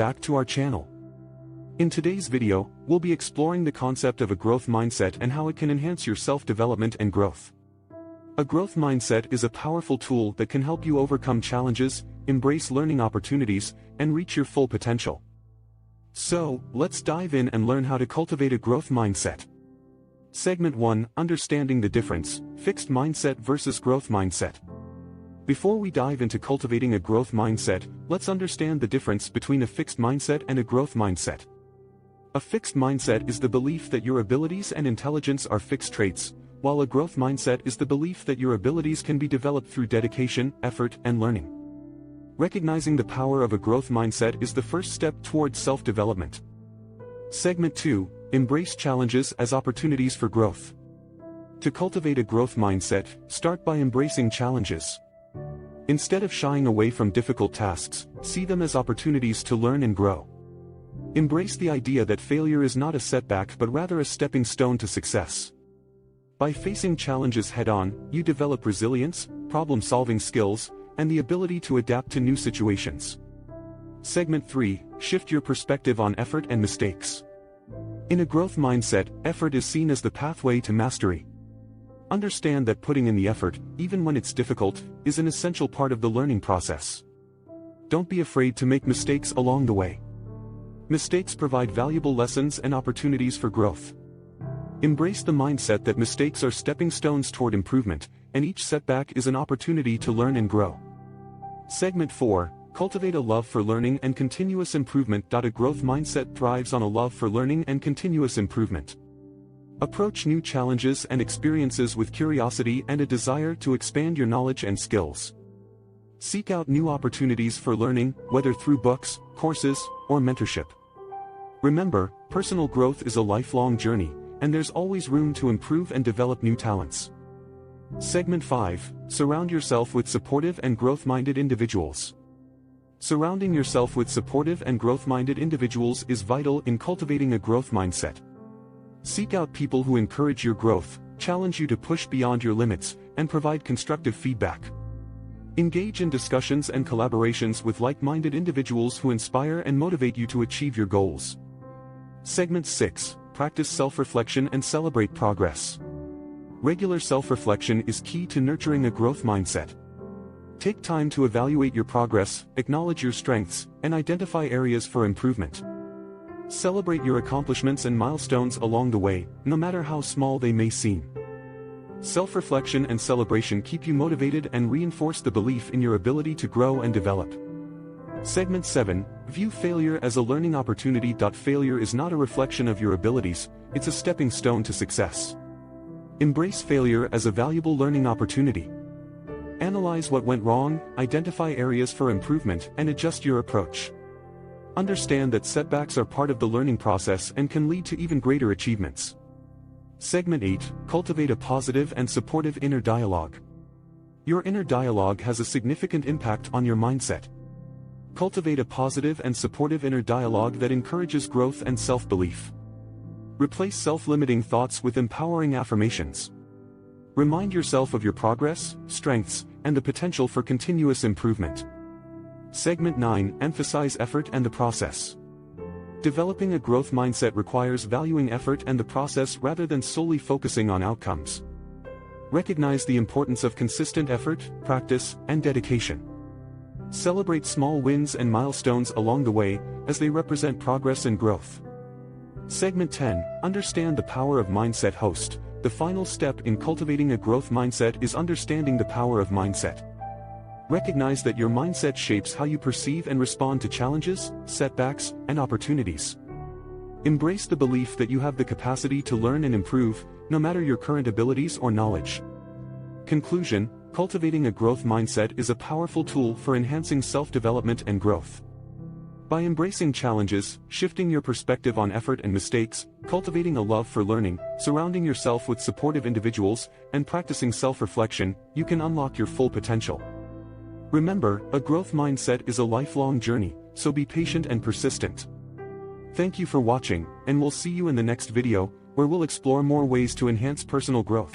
back to our channel. In today's video, we'll be exploring the concept of a growth mindset and how it can enhance your self-development and growth. A growth mindset is a powerful tool that can help you overcome challenges, embrace learning opportunities, and reach your full potential. So, let's dive in and learn how to cultivate a growth mindset. Segment 1: Understanding the difference, fixed mindset versus growth mindset. Before we dive into cultivating a growth mindset, let's understand the difference between a fixed mindset and a growth mindset. A fixed mindset is the belief that your abilities and intelligence are fixed traits, while a growth mindset is the belief that your abilities can be developed through dedication, effort, and learning. Recognizing the power of a growth mindset is the first step towards self-development. Segment 2: Embrace challenges as opportunities for growth. To cultivate a growth mindset, start by embracing challenges. Instead of shying away from difficult tasks, see them as opportunities to learn and grow. Embrace the idea that failure is not a setback but rather a stepping stone to success. By facing challenges head-on, you develop resilience, problem-solving skills, and the ability to adapt to new situations. Segment 3: Shift your perspective on effort and mistakes. In a growth mindset, effort is seen as the pathway to mastery. Understand that putting in the effort, even when it's difficult, is an essential part of the learning process. Don't be afraid to make mistakes along the way. Mistakes provide valuable lessons and opportunities for growth. Embrace the mindset that mistakes are stepping stones toward improvement, and each setback is an opportunity to learn and grow. Segment 4: Cultivate a love for learning and continuous improvement. A growth mindset thrives on a love for learning and continuous improvement. Approach new challenges and experiences with curiosity and a desire to expand your knowledge and skills. Seek out new opportunities for learning, whether through books, courses, or mentorship. Remember, personal growth is a lifelong journey, and there's always room to improve and develop new talents. Segment 5: Surround yourself with supportive and growth-minded individuals. Surrounding yourself with supportive and growth-minded individuals is vital in cultivating a growth mindset. Seek out people who encourage your growth, challenge you to push beyond your limits, and provide constructive feedback. Engage in discussions and collaborations with like-minded individuals who inspire and motivate you to achieve your goals. Segment 6: Practice self-reflection and celebrate progress. Regular self-reflection is key to nurturing a growth mindset. Take time to evaluate your progress, acknowledge your strengths, and identify areas for improvement. Celebrate your accomplishments and milestones along the way, no matter how small they may seem. Self-reflection and celebration keep you motivated and reinforce the belief in your ability to grow and develop. Segment 7: View failure as a learning opportunity. Failure is not a reflection of your abilities, it's a stepping stone to success. Embrace failure as a valuable learning opportunity. Analyze what went wrong, identify areas for improvement, and adjust your approach. Understand that setbacks are part of the learning process and can lead to even greater achievements. Segment 8: Cultivate a positive and supportive inner dialogue. Your inner dialogue has a significant impact on your mindset. Cultivate a positive and supportive inner dialogue that encourages growth and self-belief. Replace self-limiting thoughts with empowering affirmations. Remind yourself of your progress, strengths, and the potential for continuous improvement. Segment 9: Emphasize effort and the process. Developing a growth mindset requires valuing effort and the process rather than solely focusing on outcomes. Recognize the importance of consistent effort, practice, and dedication. Celebrate small wins and milestones along the way, as they represent progress and growth. Segment 10: Understand the power of mindset. Host. The final step in cultivating a growth mindset is understanding the power of mindset. Recognize that your mindset shapes how you perceive and respond to challenges, setbacks, and opportunities. Embrace the belief that you have the capacity to learn and improve, no matter your current abilities or knowledge. Conclusion: cultivating a growth mindset is a powerful tool for enhancing self-development and growth. By embracing challenges, shifting your perspective on effort and mistakes, cultivating a love for learning, surrounding yourself with supportive individuals, and practicing self-reflection, you can unlock your full potential. Remember, a growth mindset is a lifelong journey, so be patient and persistent. Thank you for watching, and we'll see you in the next video, where we'll explore more ways to enhance personal growth.